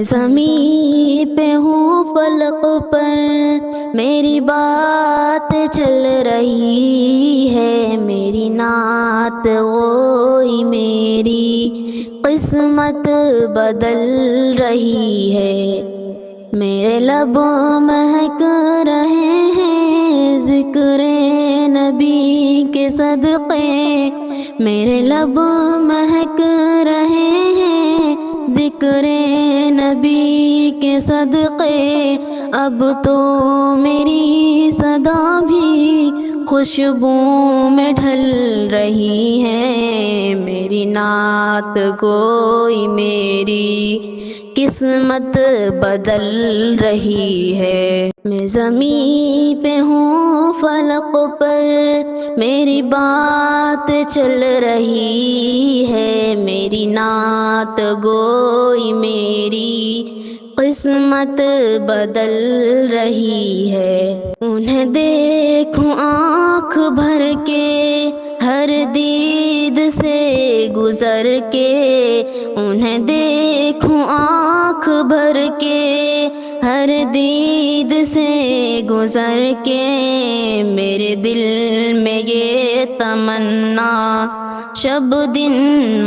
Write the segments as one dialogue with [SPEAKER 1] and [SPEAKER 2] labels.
[SPEAKER 1] زمین پہ ہوں فلک پر میری بات چل رہی ہے، میری نعت گوئی میری قسمت بدل رہی ہے۔ میرے لب مہک رہے ہیں ذکر نبی کے صدقے، میرے لب مہک رہے ہیں ذکر نبی کے صدقے۔ اب تو میری صدا بھی خوشبو میں ڈھل رہی ہے، میری نعت گوئی میری قسمت بدل رہی ہے۔ میں زمین پہ ہوں فلک پر میری بات چل رہی ہے، میری نعت گوئی میری قسمت بدل رہی ہے۔ انہیں دیکھوں آنکھ بھر کے ہر دید سے گزر کے، انہیں دیکھوں آنکھ بھر کے ہر دید سے گزر کے، میرے دل میں یہ تمنا شب دن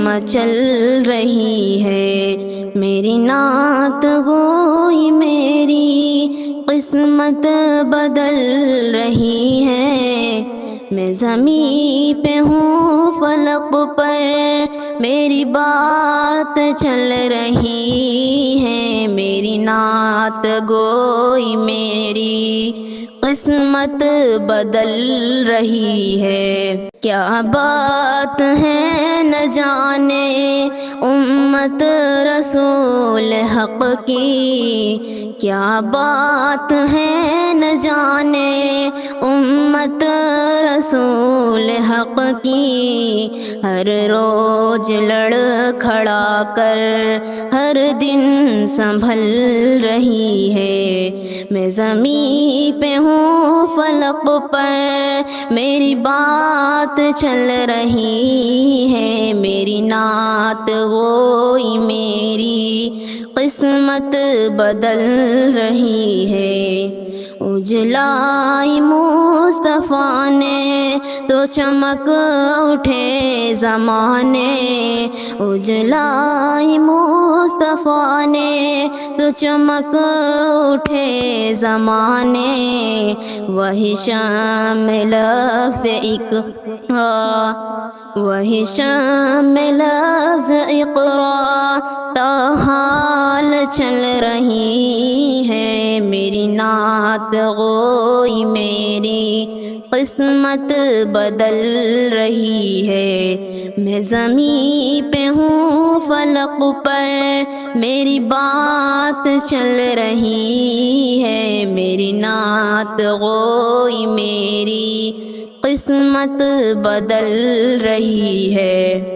[SPEAKER 1] مچل رہی ہے، میری نعت گوئی میری قسمت بدل رہی ہے۔ میں زمین پہ ہوں فلک پر میری بات چل رہی ہے، میری نعت گوئی میری قسمت بدل رہی ہے۔ کیا بات ہے نہ جانے امت رسول حق کی، کیا بات ہے نہ جانے امت رسول حق کی، ہر روز لڑ کھڑا کر ہر دن سنبھل رہی ہے۔ میں زمین پہ ہوں فلک پر میری بات چل رہی ہے، میری نعت گوئی میری قسمت بدل رہی ہے۔ اجلائی مصطفیٰ نے تو چمک اٹھے زمانے، اجلائی مصطفیٰ نے تو چمک اٹھے زمانے، وہی شام لفظ اقرا، وہی شام لفظ اقرا تاحال چل رہی ہے، میری نعت گوئی میری قسمت بدل رہی ہے۔ میں زمین پہ ہوں فلک پر میری بات چل رہی ہے، میری نعت گوئی میری قسمت بدل رہی ہے۔